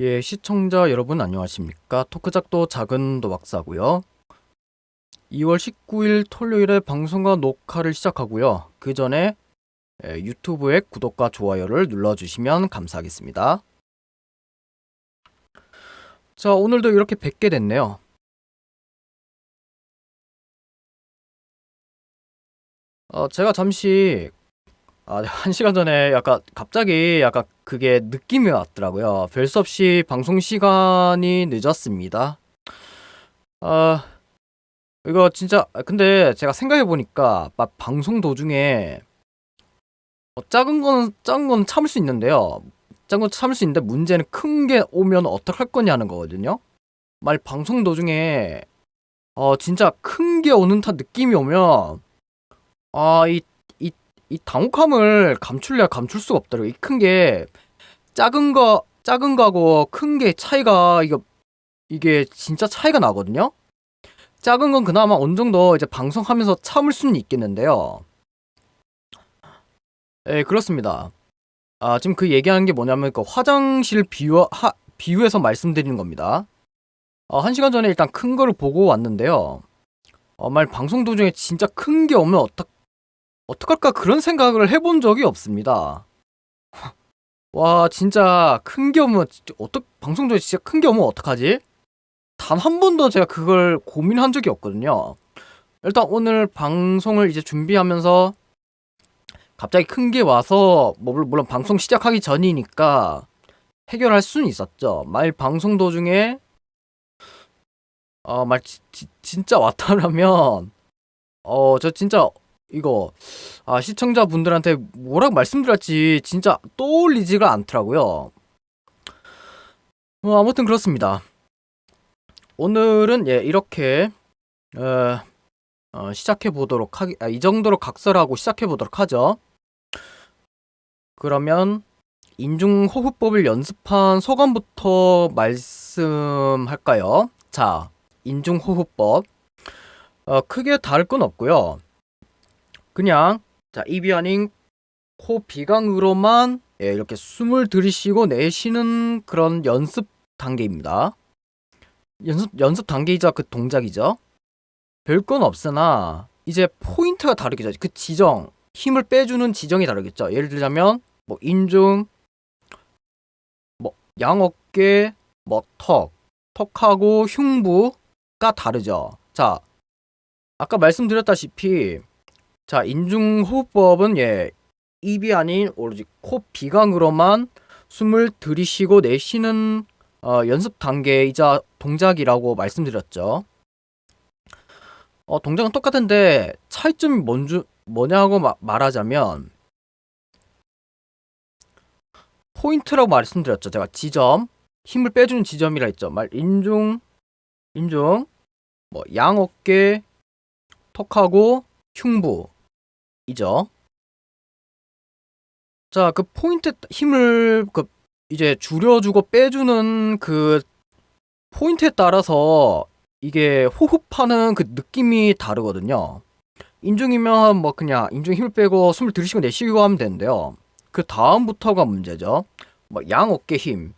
예, 시청자 여러분 안녕하십니까? 토크작도 작은 도박사고요. 2월 19일 토요일에 방송과 녹화를 시작하고요. 그 전에 유튜브의 구독과 좋아요를 눌러주시면 감사하겠습니다. 자, 오늘도 이렇게 뵙게 됐네요. 제가 잠시 1시간 전에 약간 갑자기 약간 그게 느낌이 왔더라고요. 별 수 없이 방송 시간이 늦었습니다. 아, 이거 진짜 근데 제가 생각해 보니까 막 방송 도중에 작은 건 참을 수 있는데요. 작은 건 참을 수 있는데 문제는 큰 게 오면 어떡할 거냐는 거거든요. 말 방송 도중에 진짜 큰 게 오는 듯한 느낌이 오면 이 당혹함을 감출래야 감출 수가 없더라고요. 이 큰 게 작은 거하고 큰 게 차이가 이게 진짜 차이가 나거든요. 작은 건 그나마 어느 정도 이제 방송하면서 참을 수는 있겠는데요. 예, 그렇습니다. 지금 그 얘기하는 게 뭐냐면 그 화장실 비유해서 말씀드리는 겁니다. 1시간 전에 일단 큰 거를 보고 왔는데요. 말 방송 도중에 진짜 큰 게 오면 어떡할까 그런 생각을 해본 적이 없습니다. 와, 진짜 큰 게 오면 방송 중에 진짜 큰 게 오면 어떡하지? 단 한 번도 제가 그걸 고민한 적이 없거든요. 일단 오늘 방송을 이제 준비하면서 갑자기 큰 게 와서 물론 방송 시작하기 전이니까 해결할 수는 있었죠. 말 방송 도중에 진짜 왔다라면 저 진짜 이거 시청자분들한테 뭐라고 말씀드렸지 진짜 떠올리지가 않더라고요. 아무튼 그렇습니다. 오늘은 이렇게 시작해 보도록 이 정도로 각설하고 시작해 보도록 하죠. 그러면 인중호흡법을 연습한 소감부터 말씀할까요? 자, 인중호흡법. 크게 다를 건 없고요. 그냥 입이 아닌 코 비강으로만 이렇게 숨을 들이쉬고 내쉬는 그런 연습 단계입니다. 연습 단계이자 그 동작이죠. 별건 없으나 이제 포인트가 다르겠죠. 그 지정, 힘을 빼주는 지정이 다르겠죠. 예를 들자면 인중, 양어깨, 턱하고 흉부가 다르죠. 자, 아까 말씀드렸다시피 인중호흡법은 입이 아닌 오로지 코 비강으로만 숨을 들이쉬고 내쉬는 연습 단계이자 동작이라고 말씀드렸죠. 동작은 똑같은데 차이점이 뭐냐고 말하자면 포인트라고 말씀드렸죠. 제가 지점, 힘을 빼주는 지점이라 했죠. 인중, 양어깨, 턱하고 흉부이죠. 자, 그 포인트 힘을 이제 줄여주고 빼주는 그 포인트에 따라서 이게 호흡하는 그 느낌이 다르거든요. 인중이면 그냥 인중 힘을 빼고 숨을 들이쉬고 내쉬고 하면 되는데요. 그 다음부터가 문제죠. 양어깨 힘.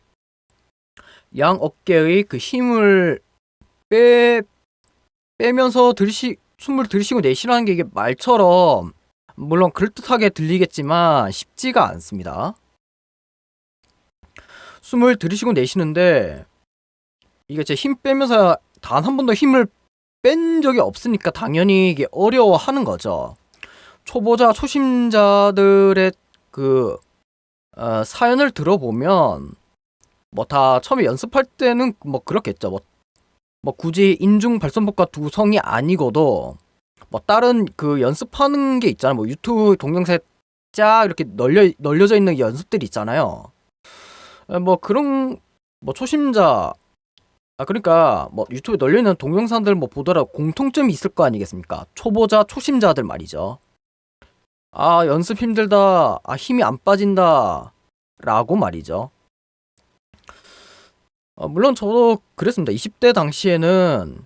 양어깨의 그 힘을 빼면서 숨을 들이쉬고 내쉬라는 게 이게 말처럼 물론 그럴듯하게 들리겠지만 쉽지가 않습니다. 숨을 들이쉬고 내쉬는데 이게 제 힘 빼면서 단 한 번도 힘을 뺀 적이 없으니까 당연히 이게 어려워하는 거죠. 초심자들의 그 사연을 들어보면 다 처음에 연습할 때는 그렇겠죠. 굳이 인중 발성법과 두성이 아니고도 다른 그 연습하는 게 있잖아요. 유튜브 동영상에 쫙 이렇게 널려져 있는 연습들이 있잖아요. 그런 초심자 그러니까 유튜브에 널려있는 동영상들 보더라도 공통점이 있을 거 아니겠습니까? 초보자 초심자들 말이죠. 연습 힘들다, 힘이 안 빠진다 라고 말이죠. 물론 저도 그랬습니다. 20대 당시에는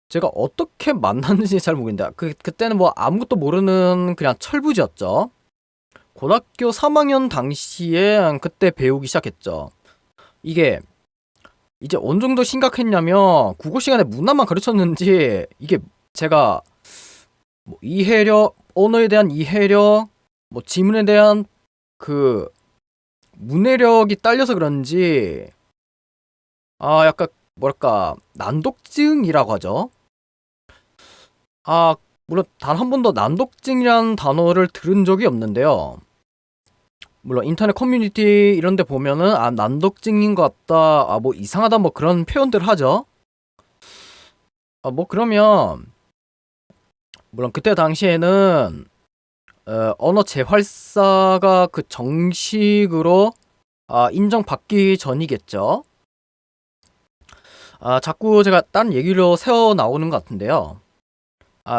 제가 어떻게 만났는지 잘 모르겠는데 그때는 아무것도 모르는 그냥 철부지였죠. 고등학교 3학년 당시에 그때 배우기 시작했죠. 이게 이제 어느 정도 심각했냐면 국어 시간에 문학만 가르쳤는지 이게 제가 뭐 이해력, 언어에 대한 이해력, 뭐 지문에 대한 그 문해력이 딸려서 그런지 약간 뭐랄까 난독증이라고 하죠. 물론 단 한 번도 난독증이라는 단어를 들은 적이 없는데요. 물론 인터넷 커뮤니티 이런 데 보면은 난독증인 것 같다, 뭐 이상하다, 뭐 그런 표현들 하죠. 뭐 그러면 물론 그때 당시에는 언어 재활사가 그 정식으로 인정받기 전이겠죠. 자꾸 제가 딴 얘기로 새어 나오는 것 같은데요.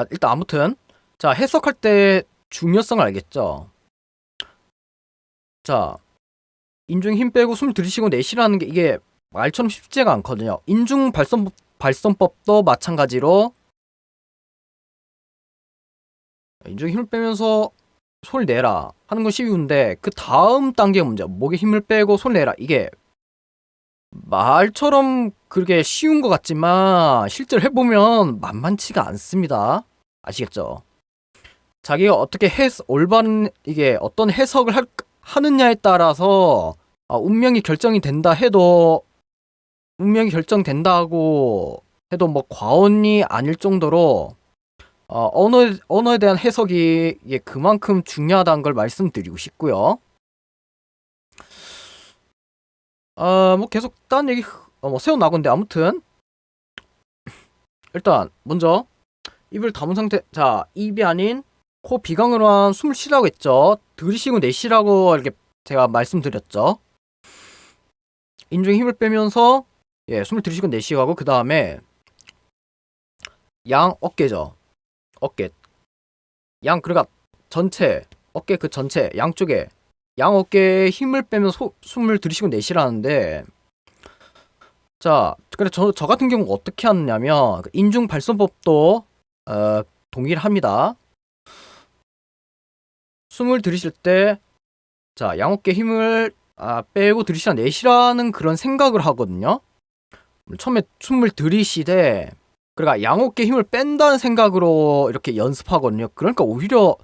일단 아무튼 자, 해석할 때 중요성을 알겠죠. 자, 인중 힘 빼고 숨 들이쉬고 내쉬라는 게 이게 말처럼 쉽지가 않거든요. 인중 발성법도 마찬가지로 인중 힘을 빼면서 손을 내라 하는 건 쉬운데 그 다음 단계 문제, 목에 힘을 빼고 손을 내라, 이게 말처럼 그렇게 쉬운 것 같지만 실제로 해보면 만만치가 않습니다. 아시겠죠? 자기가 어떻게 올바른 이게 어떤 해석을 하느냐에 따라서 운명이 결정이 된다 해도 운명이 결정된다고 해도 뭐 과언이 아닐 정도로 언어에 대한 해석이 이게 그만큼 중요하다는 걸 말씀드리고 싶고요. 뭐 계속 딴 얘기 뭐 새어나건데 아무튼 일단 먼저 입을 다문 상태. 자, 입이 아닌 코 비강으로 한 숨을 쉬라고 했죠. 들이쉬고 내쉬라고 이렇게 제가 말씀드렸죠. 인중에 힘을 빼면서 숨을 들이쉬고 내쉬고 하고, 그 다음에 양 어깨죠. 어깨 그러니까 전체 어깨 그 전체 양쪽에 양 어깨에 힘을 빼면서 숨을 들이쉬고 내쉬라는데, 자, 그래 저 같은 경우 어떻게 하느냐면 인중 발성법도 동일합니다. 숨을 들이쉴 때 자, 양어깨 힘을 빼고 들이쉬라 내쉬라는 그런 생각을 하거든요. 처음에 숨을 들이쉬되 그러니까 양어깨 힘을 뺀다는 생각으로 이렇게 연습하거든요. 그러니까 오히려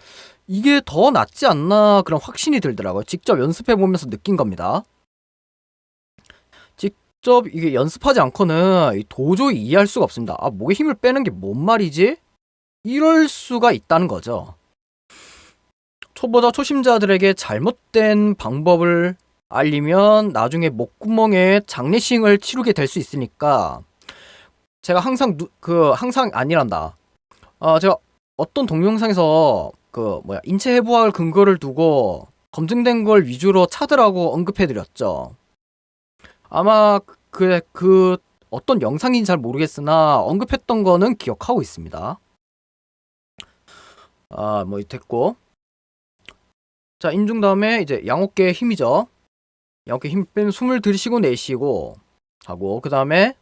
이게 더 낫지 않나 그런 확신이 들더라고요. 직접 연습해 보면서 느낀 겁니다. 직접 이게 연습하지 않고는 도저히 이해할 수가 없습니다. 목에 힘을 빼는 게 뭔 말이지? 이럴 수가 있다는 거죠. 초보자 초심자들에게 잘못된 방법을 알리면 나중에 목구멍에 장례식을 치르게 될 수 있으니까 제가 항상 항상 아니란다. 제가 어떤 동영상에서 인체 해부학을 근거를 두고 검증된 걸 위주로 찾으라고 언급해드렸죠. 아마 그 어떤 영상인지 잘 모르겠으나 언급했던 거는 기억하고 있습니다. 뭐 됐고, 자, 인중 다음에 이제 양어깨 힘이죠. 양어깨 힘 빼면 숨을 들이쉬고 내쉬고 하고, 그 다음에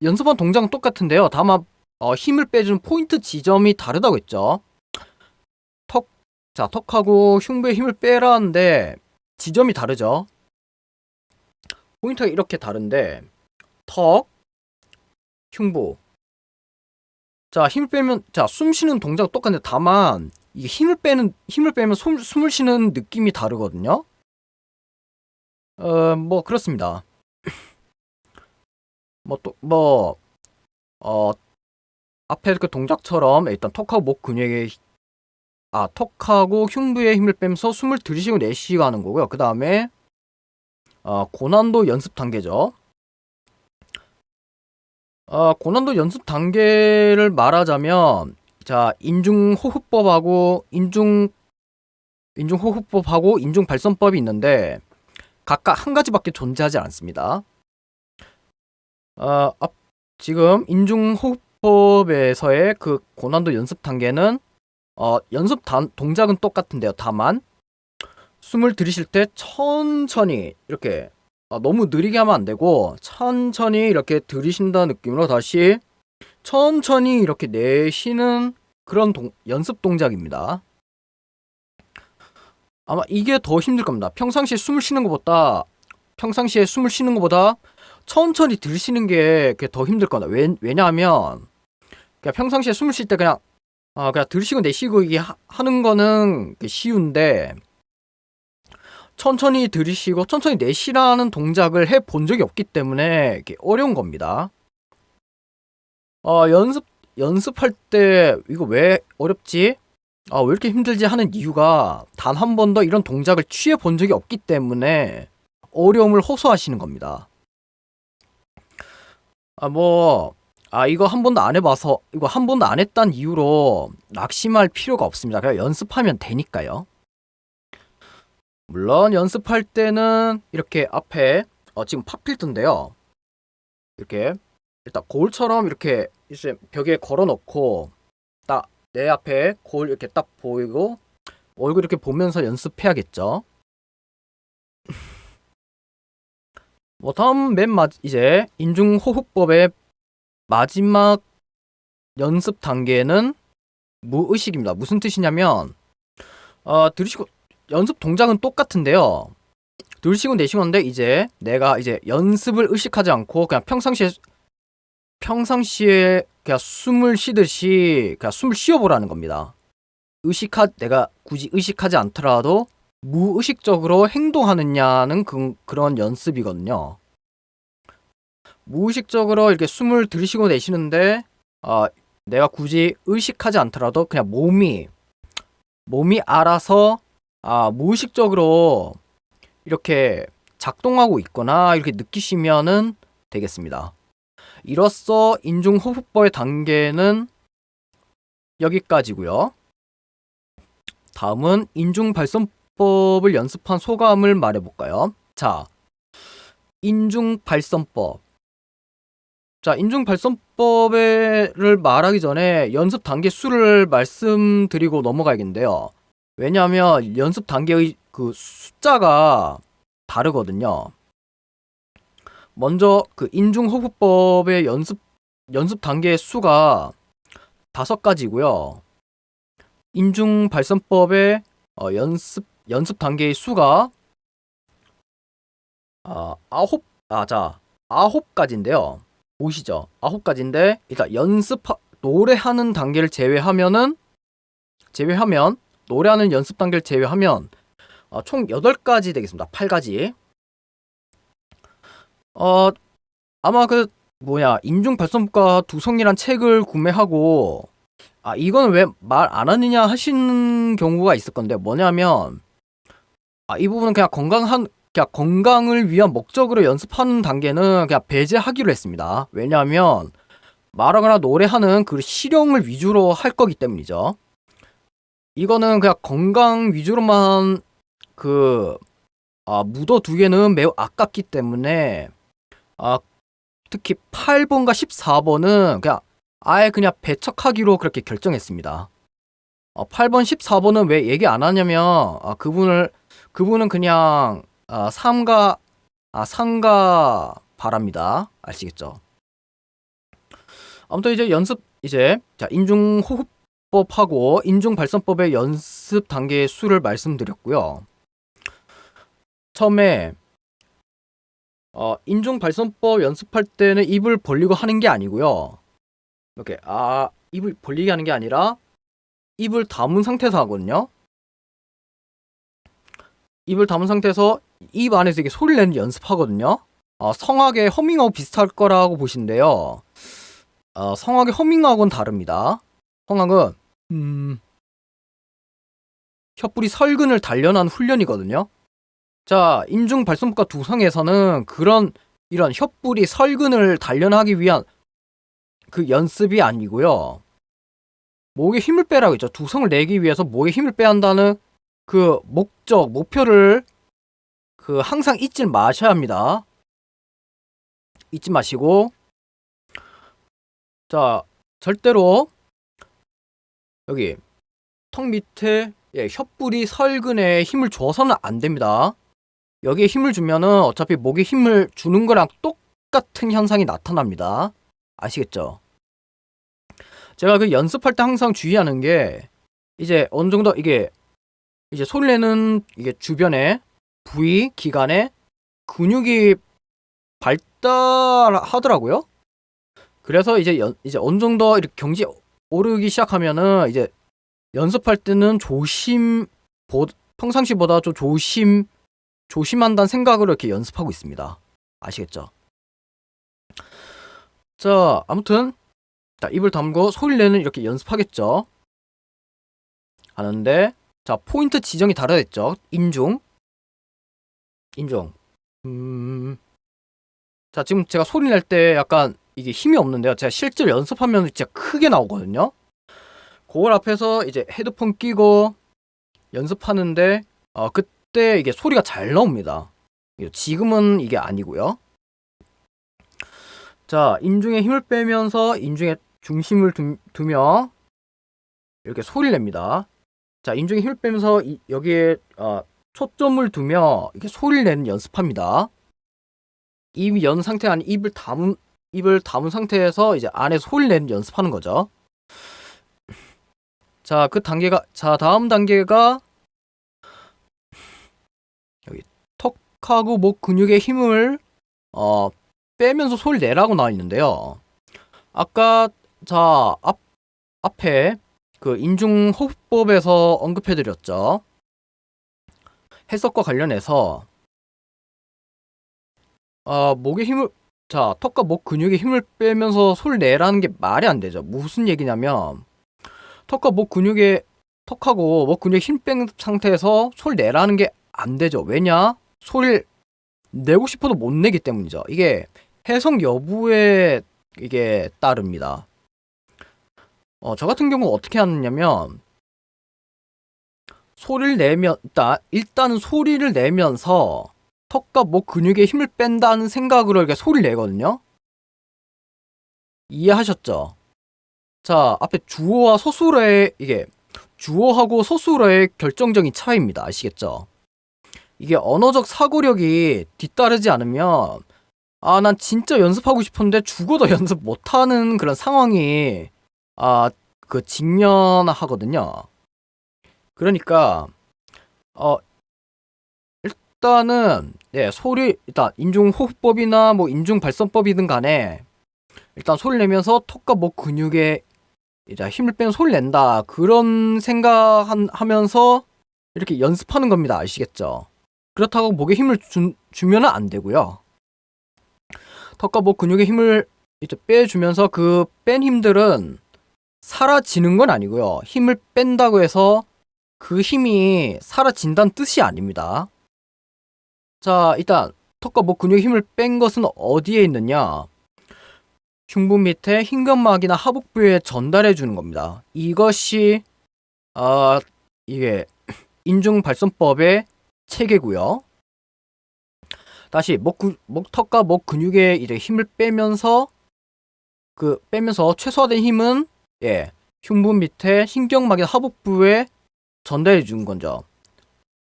연습한 동작은 똑같은데요. 다만 힘을 빼주는 포인트 지점이 다르다고 했죠. 턱하고 흉부에 힘을 빼라는데 지점이 다르죠. 포인트가 이렇게 다른데 턱, 흉부. 자, 힘을 빼면 숨 쉬는 동작은 똑같은데 다만 이게 힘을 빼면 숨을 쉬는 느낌이 다르거든요. 뭐 그렇습니다. 앞에 그 동작처럼 일단 턱하고 목 근육에 턱하고 흉부에 힘을 빼면서 숨을 들이쉬고 내쉬고 하는 거고요. 그 다음에 고난도 연습 단계죠. 고난도 연습 단계를 말하자면, 자, 인중호흡법하고 인중호흡법하고 인중발성법이 있는데 각각 한 가지밖에 존재하지 않습니다. 지금 인중호흡법에서의 그 고난도 연습 단계는 연습 동작은 똑같은데요. 다만 숨을 들이쉴 때 천천히 이렇게 너무 느리게 하면 안 되고 천천히 이렇게 들이쉰다는 느낌으로 다시 천천히 이렇게 내쉬는 그런 연습 동작입니다. 아마 이게 더 힘들 겁니다. 평상시에 숨을 쉬는 것보다 천천히 들이쉬는 게 더 힘들 거다. 왜냐하면 그냥 평상시에 숨을 쉴 때 그냥 들이쉬고 내쉬고 이게 하는 거는 쉬운데 천천히 들이쉬고 천천히 내쉬라는 동작을 해 본 적이 없기 때문에 이게 어려운 겁니다. 연습할 때 이거 왜 어렵지? 왜 이렇게 힘들지 하는 이유가 단 한 번도 이런 동작을 취해 본 적이 없기 때문에 어려움을 호소하시는 겁니다. 이거 한 번도 안 해봐서, 이거 한 번도 안 했단 이유로 낙심할 필요가 없습니다. 그냥 연습하면 되니까요. 물론 연습할 때는 이렇게 앞에 지금 팝필드인데요. 이렇게 일단 거울처럼 이렇게 이제 벽에 걸어 놓고 딱 내 앞에 거울 이렇게 딱 보이고 얼굴 이렇게 보면서 연습해야겠죠. 다음 이제 인중호흡법의 마지막 연습 단계는 무의식입니다. 무슨 뜻이냐면 들으시고 연습 동작은 똑같은데요. 들으시고 내쉬고인데 이제 내가 이제 연습을 의식하지 않고 그냥 평상시에 그냥 숨을 쉬듯이 그냥 숨을 쉬어보라는 겁니다. 내가 굳이 의식하지 않더라도 무의식적으로 행동하느냐는 그런 연습이거든요. 무의식적으로 이렇게 숨을 들이쉬고 내쉬는데 내가 굳이 의식하지 않더라도 그냥 몸이 알아서 무의식적으로 이렇게 작동하고 있거나 이렇게 느끼시면은 되겠습니다. 이로써 인중호흡법의 단계는 여기까지고요. 다음은 인중발성법을 연습한 소감을 말해볼까요? 자, 인중발성법. 자, 인중발성법을 말하기 전에 연습 단계 수를 말씀드리고 넘어가야겠는데요. 왜냐하면 연습 단계의 그 숫자가 다르거든요. 먼저 그 인중호흡법의 연습 단계의 수가 5가지고요. 인중발성법의 연습 단계의 수가 9가지인데요. 보이시죠? 9가지인데 일단 노래하는 단계를 제외하면 노래하는 연습 단계를 제외하면 총 8가지 되겠습니다. 8가지. 아마 인중발성법과 두성이란 책을 구매하고 이거는 왜 말 안 하느냐 하시는 경우가 있을 건데 뭐냐면 이 부분은 그냥 건강을 위한 목적으로 연습하는 단계는 그냥 배제하기로 했습니다. 왜냐하면 말하거나 노래하는 그 실용을 위주로 할 거기 때문이죠. 이거는 그냥 건강 위주로만 묻어두기에는 매우 아깝기 때문에 특히 8번과 14번은 그냥 배척하기로 그렇게 결정했습니다. 8번, 14번은 왜 얘기 안 하냐면 그분은 그냥 삼가 바랍니다. 아시겠죠? 아무튼 자, 인중호흡법하고 인중발성법의 연습 단계의 수를 말씀드렸고요. 처음에 인중발성법 연습할 때는 입을 벌리고 하는 게 아니고요. 이렇게 입을 벌리게 하는 게 아니라 입을 다문 상태에서 하거든요. 입을 다문 상태에서 입 안에서 이게 소리를 내는 연습하거든요. 성악의 허밍하고 비슷할 거라고 보시는데요. 성악의 허밍하고는 다릅니다. 성악은 혀뿌리 설근을 단련한 훈련이거든요. 자, 인중발성법과 두성에서는 이런 혀뿌리 설근을 단련하기 위한 그 연습이 아니고요. 목에 힘을 빼라고 했죠. 두성을 내기 위해서 목에 힘을 빼야 한다는 그 목표를 항상 잊지 마셔야 합니다. 잊지 마시고, 자, 절대로 여기 턱 밑에 혀뿌리 설근에 힘을 줘서는 안 됩니다. 여기에 힘을 주면은 어차피 목에 힘을 주는 거랑 똑같은 현상이 나타납니다. 아시겠죠? 제가 연습할 때 항상 주의하는 게 이제 어느 정도 이게 이제 소리 내는 이게 주변에 부위, 기관에 근육이 발달하더라고요. 그래서 이제 어느 정도 이렇게 경지 오르기 시작하면은 이제 연습할 때는 평상시보다 좀 조심한다는 생각으로 이렇게 연습하고 있습니다. 아시겠죠? 자, 아무튼 자, 입을 다물고 소리를 내는 이렇게 연습하겠죠. 하는데 자, 포인트 지정이 다르겠죠. 인중. 자, 지금 제가 소리 낼 때 약간 이게 힘이 없는데요. 제가 실제로 연습하면 진짜 크게 나오거든요. 그걸 앞에서 이제 헤드폰 끼고 연습하는데 그때 이게 소리가 잘 나옵니다. 지금은 이게 아니고요. 자, 인중에 힘을 빼면서 인중에 중심을 두며 이렇게 소리를 냅니다. 자, 인중에 힘을 빼면서 여기에 초점을 두며 이렇게 소리를 내는 연습합니다. 입이 연 상태가 아닌 입을 담은 상태에서 이제 안에 소리를 내는 연습하는 거죠. 자, 다음 단계가 여기 턱하고 목 근육의 힘을 빼면서 소리를 내라고 나와 있는데요. 아까 앞에 그 인중호흡법에서 언급해드렸죠. 해석과 관련해서 목의 힘을 턱과 목 근육의 힘을 빼면서 소리를 내라는 게 말이 안 되죠. 무슨 얘기냐면 턱하고 목 근육에 힘 뺀 상태에서 소리를 내라는 게 안 되죠. 왜냐? 소리를 내고 싶어도 못 내기 때문이죠. 이게 해석 여부에 이게 따릅니다. 저 같은 경우 어떻게 하느냐면 소리를 내면 일단은 소리를 내면서 턱과 목 근육에 힘을 뺀다는 생각으로 이렇게 소리를 내거든요. 이해하셨죠? 자, 앞에 주어하고 서술어의 결정적인 차이입니다. 아시겠죠? 이게 언어적 사고력이 뒤따르지 않으면 난 진짜 연습하고 싶은데 죽어도 연습 못하는 그런 상황이 직면하거든요. 그러니까 일단은 일단 인중호흡법이나 뭐 인중발성법이든 간에 일단 소리를 내면서 턱과 목 근육에 이제 힘을 빼면 소리를 낸다 그런 생각하면서 이렇게 연습하는 겁니다. 아시겠죠? 그렇다고 목에 힘을 주면은 안 되고요. 턱과 목 근육에 힘을 이제 빼주면서 그 뺀 힘들은 사라지는 건 아니고요. 힘을 뺀다고 해서 그 힘이 사라진다는 뜻이 아닙니다. 자, 일단 턱과 목 근육에 힘을 뺀 것은 어디에 있느냐? 흉부 밑에 흰근막이나 하복부에 전달해 주는 겁니다. 이것이 이게 인중발성법의 체계고요. 다시 턱과 목 근육에 이제 힘을 빼면서 최소화된 힘은 흉부 밑에 흰경막이나 하복부에 전달해 주는 거죠.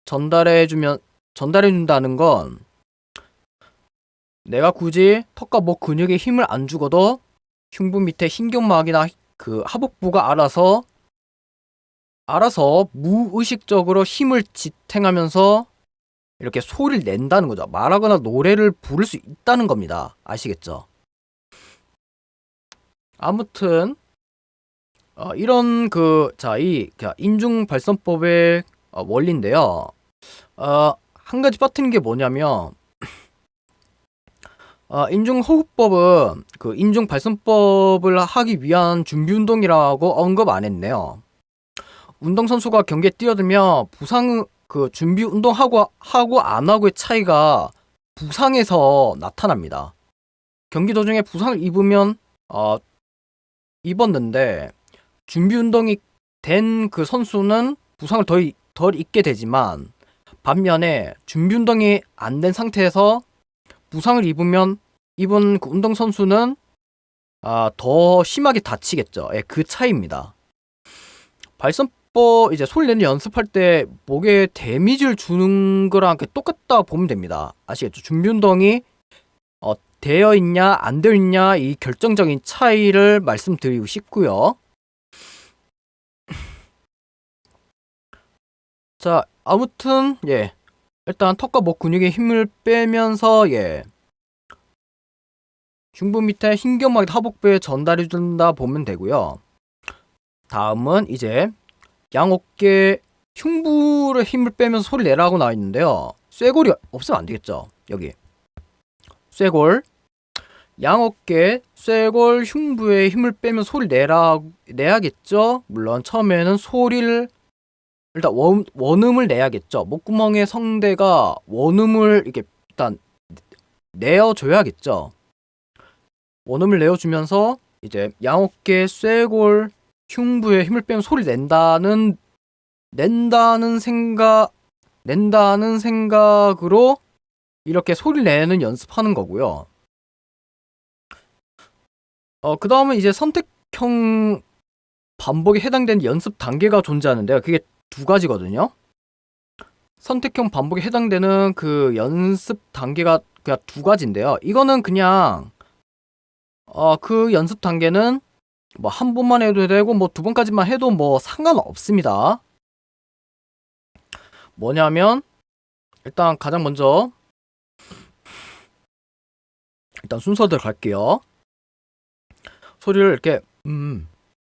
전달해 준다는 건 내가 굳이 턱과 목 근육에 힘을 안 주고도 흉부 밑에 흰경막이나 그 하복부가 알아서 무의식적으로 힘을 지탱하면서 이렇게 소리를 낸다는 거죠. 말하거나 노래를 부를 수 있다는 겁니다. 아시겠죠? 아무튼 이런 이 인중발성법의 원리인데요. 한 가지 빠뜨린 게 뭐냐면 인중호흡법은 그 인중발성법을 하기 위한 준비운동이라고 언급 안 했네요. 운동선수가 경기에 뛰어들면 준비 운동하고 안 하고의 차이가 부상에서 나타납니다. 경기 도중에 부상을 입었는데 준비 운동이 된 그 선수는 부상을 덜 입게 되지만 반면에 준비 운동이 안 된 상태에서 부상을 입은 그 운동 선수는 더 심하게 다치겠죠. 그 차이입니다. 이제 소리 내는 연습할 때 목에 데미지를 주는 거랑 똑같다 보면 됩니다. 아시겠죠? 준비 운동이 되어 있냐 안 되어 있냐 이 결정적인 차이를 말씀드리고 싶고요. 자, 아무튼 일단 턱과 목 근육에 힘을 빼면서 흉부 밑에 흰견막이 하복부에 전달해준다 보면 되고요. 다음은 이제 양어깨 흉부를 힘을 빼면서 소리를 내라고 나와 있는데요. 쇄골이 없으면 안 되겠죠. 여기 쇄골, 양어깨, 쇄골, 흉부에 힘을 빼면서 소리를 내야겠죠. 물론 처음에는 소리를 일단 원음을 내야겠죠. 목구멍의 성대가 원음을 이렇게 일단 내어줘야겠죠. 원음을 내어주면서 이제 양어깨, 쇄골, 흉부에 힘을 빼면 소리를 낸다는 생각으로 이렇게 소리를 내는 연습하는 거고요. 그 다음은 이제 선택형 반복에 해당되는 연습 단계가 존재하는데요. 그게 두 가지거든요. 선택형 반복에 해당되는 그 연습 단계가 그냥 두 가지인데요. 이거는 그냥 그 연습 단계는 뭐 한 번만 해도 되고 뭐 두 번까지만 해도 뭐 상관없습니다. 뭐냐면 일단 가장 먼저 일단 순서대로 갈게요. 소리를 이렇게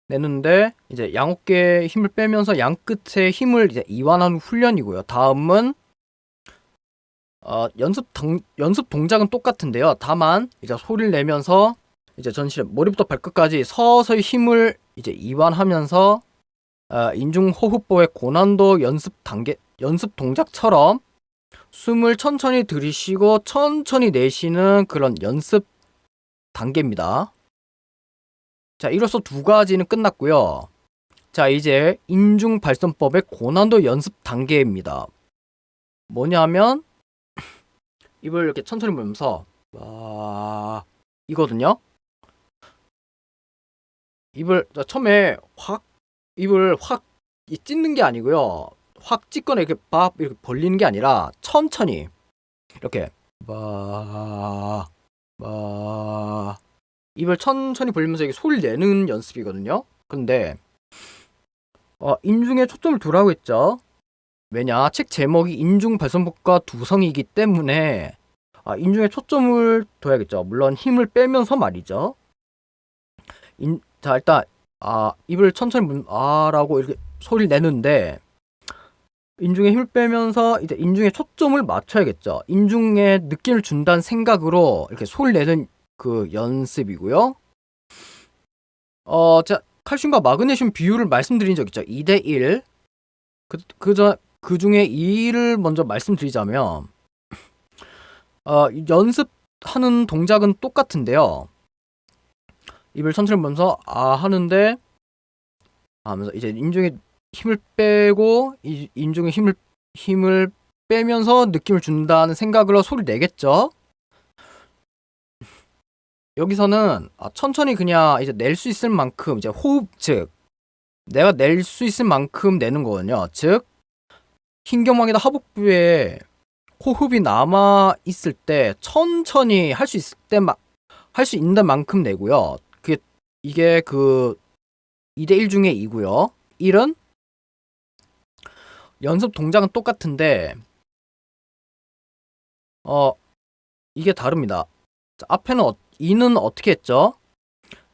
내는데 이제 양어깨에 힘을 빼면서 양 끝에 힘을 이제 이완하는 훈련이고요. 다음은 연습 동작은 똑같은데요. 다만 이제 소리를 내면서 이제 전신 머리부터 발끝까지 서서히 힘을 이제 이완하면서 인중호흡법의 고난도 연습 동작처럼 숨을 천천히 들이쉬고 천천히 내쉬는 그런 연습 단계입니다. 자, 이로써 두 가지는 끝났고요. 자, 이제 인중발성법의 고난도 연습 단계입니다. 뭐냐면 입을 이렇게 천천히 보면서 이거든요. 처음에 입을 확 찢는 게 아니고요. 확 찢거나 이렇게 이렇게 벌리는 게 아니라 천천히 이렇게 입을 천천히 벌리면서 이렇게 소리를 내는 연습이거든요. 근데 인중에 초점을 두라고 했죠. 왜냐, 책 제목이 인중발성법과 두성이기 때문에 인중에 초점을 둬야겠죠. 물론 힘을 빼면서 말이죠. 자, 일단 입을 천천히 라고 이렇게 소리를 내는데 인중에 힘을 빼면서 이제 인중에 초점을 맞춰야겠죠. 인중에 느낌을 준다는 생각으로 이렇게 소리를 내는 그 연습이고요. 자, 칼슘과 마그네슘 비율을 말씀드린 적 있죠. 2대1. 그 중에 2를 먼저 말씀드리자면 연습하는 동작은 똑같은데요. 입을 천천히 보면서 하는데 하면서 이제 인중에 힘을 빼고 인중에 힘을 빼면서 느낌을 준다는 생각으로 소리를 내겠죠. 여기서는 천천히 그냥 이제 낼 수 있을 만큼 이제 호흡, 즉 내가 낼 수 있을 만큼 내는 거거든요. 즉 흰경막이나 하복부에 호흡이 남아 있을 때 천천히 할 수 있는 만큼 내고요. 이게 그 2대1 중에 2고요. 1은 연습 동작은 똑같은데 이게 다릅니다. 자, 앞에는 2는 어떻게 했죠?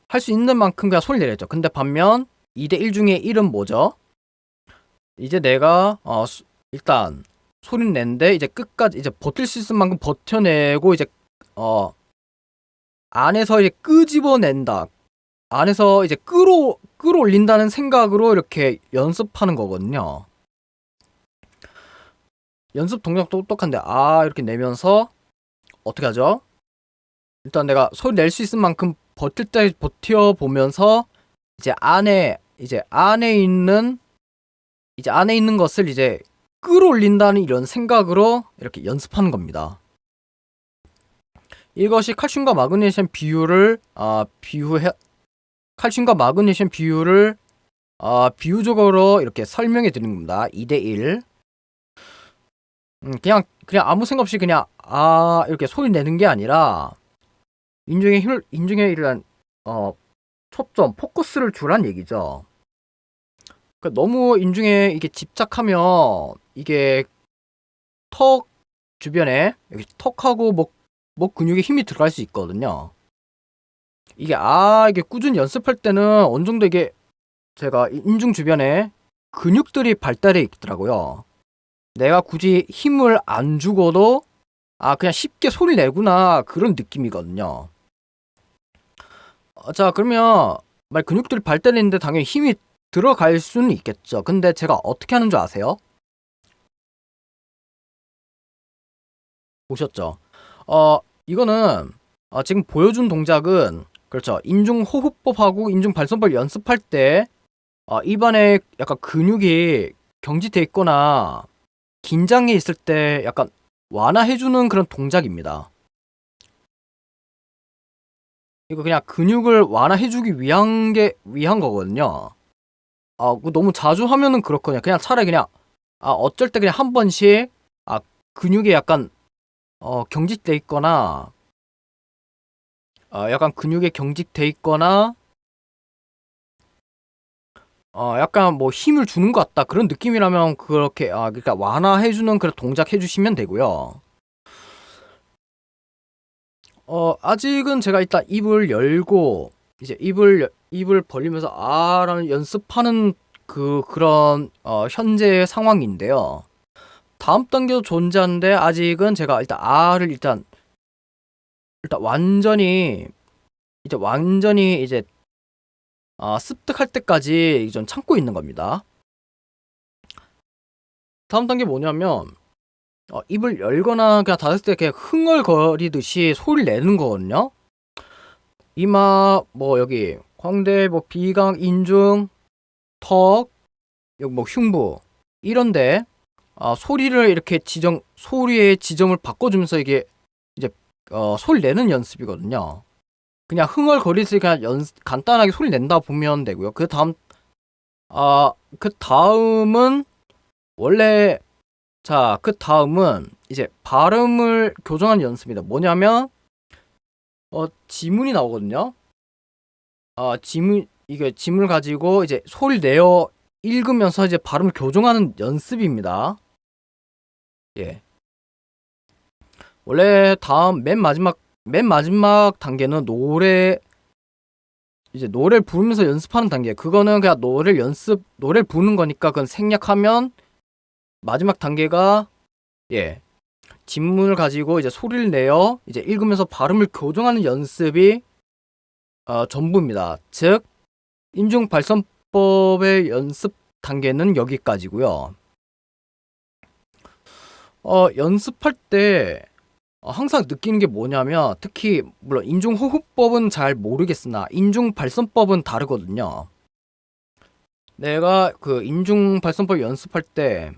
할 수 있는 만큼 그냥 소리 내랬죠. 근데 반면 2대1 중에 1은 뭐죠? 이제 내가 일단 소리를 낸데 이제 끝까지 이제 버틸 수 있을 만큼 버텨내고 이제 안에서 이제 끄집어낸다. 안에서 이제 끌어올린다는 생각으로 이렇게 연습하는 거거든요. 연습 동작도 똑똑한데 이렇게 내면서 어떻게 하죠? 일단 내가 소리 낼 수 있을 만큼 버틸 때 버텨보면서 이제 안에 있는 것을 이제 끌어올린다는 이런 생각으로 이렇게 연습하는 겁니다. 이것이 칼슘과 마그네슘 비율을 비유적으로 이렇게 설명해 드리는 겁니다. 2대1. 그냥 아무 생각 없이 그냥 이렇게 소리 내는 게 아니라 인중에 이런 초점, 포커스를 주란 얘기죠. 그러니까 너무 인중에 이게 집착하면 이게 턱 주변에 여기 턱하고 목 근육에 힘이 들어갈 수 있거든요. 이게 꾸준히 연습할 때는 어느 정도 이게 제가 인중 주변에 근육들이 발달해 있더라고요. 내가 굳이 힘을 안 주고도 그냥 쉽게 소리 내구나 그런 느낌이거든요. 자, 그러면 말 근육들이 발달했는데 당연히 힘이 들어갈 수는 있겠죠. 근데 제가 어떻게 하는 줄 아세요? 보셨죠? 이거는 지금 보여준 동작은 그렇죠. 인중 호흡법하고 인중 발성법 연습할 때 입안에 약간 근육이 경직돼 있거나 긴장해 있을 때 약간 완화해주는 그런 동작입니다. 이거 그냥 근육을 완화해주기 위한 거거든요. 너무 자주 하면은 그렇거든요. 그냥 차라리 그냥 어쩔 때 그냥 한 번씩 근육이 약간 경직돼 있거나 약간 근육에 경직돼 있거나 약간 뭐 힘을 주는 것 같다 그런 느낌이라면 그렇게 그러니까 완화해주는 그런 동작 해주시면 되고요. 아직은 제가 일단 입을 열고 이제 입을 벌리면서 라는 연습하는 그런 현재 상황인데요. 다음 단계도 존재하는데 아직은 제가 일단 아를 일단 완전히 이제 습득할 때까지 좀 참고 있는 겁니다. 다음 단계 뭐냐면 입을 열거나 그냥 닫았을 때 그냥 흥얼거리듯이 소리를 내는 거거든요. 이마 뭐 여기 광대 뭐 비강 인중 턱 여기 뭐 흉부 이런데 소리를 이렇게 소리의 지점을 바꿔주면서 이게 이제 소리 내는 연습이거든요. 그냥 흥얼거리듯이 그냥 간단하게 소리 낸다 보면 되고요. 그 다음은 원래 그 다음은 이제 발음을 교정하는 연습입니다. 뭐냐면 지문이 나오거든요. 이게 지문을 가지고 이제 소리를 내어 읽으면서 이제 발음을 교정하는 연습입니다. 예. 원래 다음 맨 마지막 단계는 이제 노래를 부르면서 연습하는 단계. 그거는 그냥 노래를 부르는 거니까 그건 생략하면 마지막 단계가 예. 지문을 가지고 이제 소리를 내어 이제 읽으면서 발음을 교정하는 연습이 전부입니다. 즉 인중 발성법의 연습 단계는 여기까지고요. 연습할 때 항상 느끼는 게 뭐냐면 특히 물론 인중 호흡법은 잘 모르겠으나 인중 발성법은 다르거든요. 내가 그 인중 발성법 연습할 때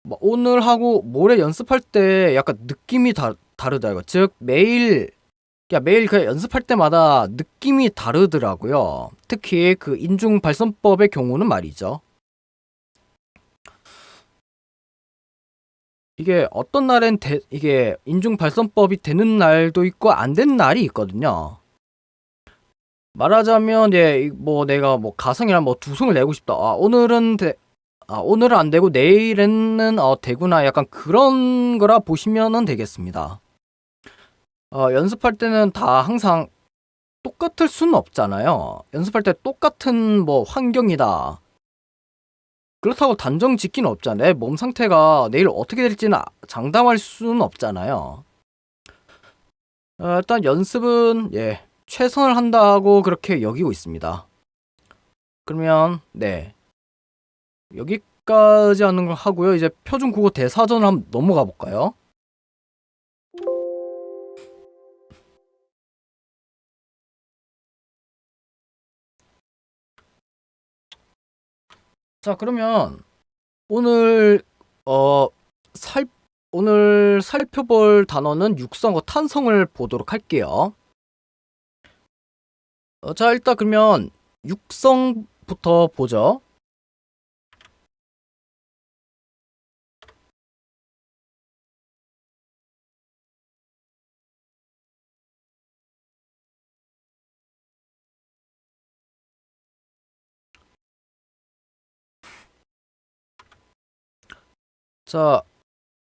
뭐 오늘 하고 모레 연습할 때 약간 느낌이 다르다 즉 매일 그 연습할 때마다 느낌이 다르더라고요. 특히 그 인중 발성법의 경우는 말이죠. 이게 어떤 날엔 이게 인중 발성법이 되는 날도 있고 안 되는 날이 있거든요. 말하자면 뭐 내가 뭐 가성이랑 뭐 두성을 내고 싶다. 오늘은 안 되고 내일에는 되구나. 약간 그런 거라 보시면은 되겠습니다. 연습할 때는 다 항상 똑같을 수는 없잖아요. 연습할 때 똑같은 뭐 환경이다. 그렇다고 단정 짓기는 없잖아요. 내 몸 상태가 내일 어떻게 될지는 장담할 수는 없잖아요. 일단 연습은 최선을 한다고 그렇게 여기고 있습니다. 그러면 여기까지 하는 걸 하고요. 이제 표준 국어 대사전을 한번 넘어가 볼까요? 자, 그러면 오늘 어 살 오늘 살펴볼 단어는 육성어 탄성을 보도록 할게요. 자, 일단 그러면 육성부터 보죠. 자,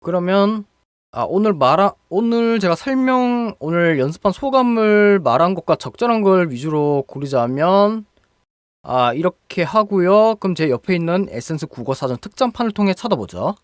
그러면 오늘 제가 오늘 연습한 소감을 말한 것과 적절한 걸 위주로 고르자면, 이렇게 하고요. 그럼 제 옆에 있는 에센스 국어사전 특전판을 통해 찾아보죠.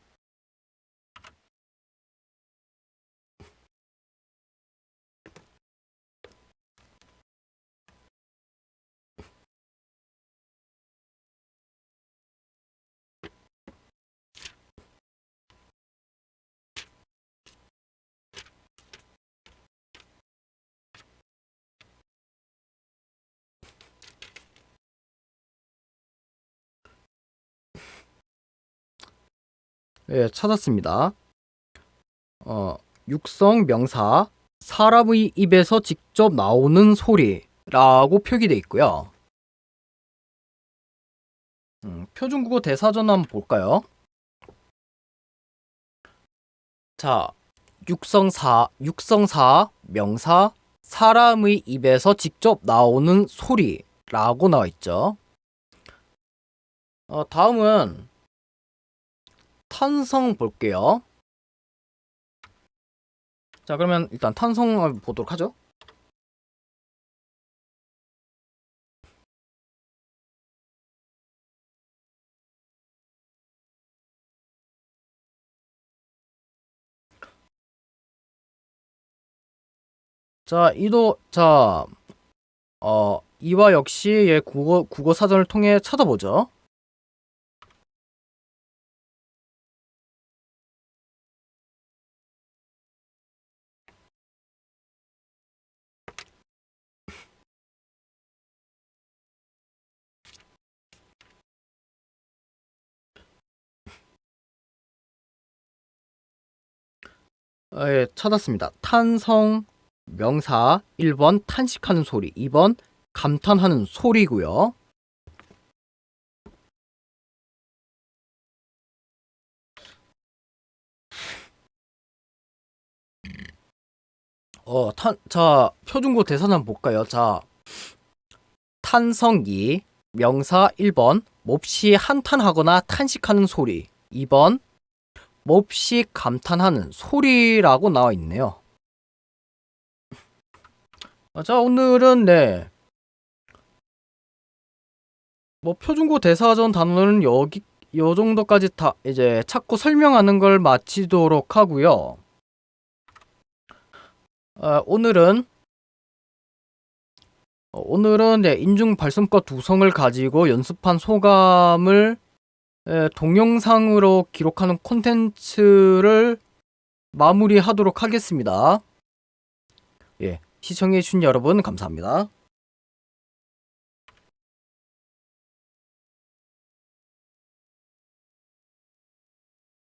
예, 찾았습니다. 육성 명사, 사람의 입에서 직접 나오는 소리라고 표기되어 있고요. 표준국어 대사전 한번 볼까요? 자, 육성사, 명사, 사람의 입에서 직접 나오는 소리라고 나와 있죠. 다음은 탄성 볼게요. 자, 그러면 일단 탄성을 보도록 하죠. 자, 이와 역시 국어 사전을 통해 찾아보죠. 예, 찾았습니다. 탄성, 명사 1번 탄식하는 소리, 2번 감탄하는 소리고요. 자, 표준고 대사는 한번 볼까요? 자, 탄성이 명사 1번 몹시 한탄하거나 탄식하는 소리, 2번 몹시 감탄하는 소리라고 나와 있네요. 자, 오늘은 표준고 대사전 단어는 요 정도까지 다 이제 찾고 설명하는 걸 마치도록 하고요. 오늘은 인중 발성과 두성을 가지고 연습한 소감을 동영상으로 기록하는 콘텐츠를 마무리하도록 하겠습니다. 예, 시청해주신 여러분 감사합니다.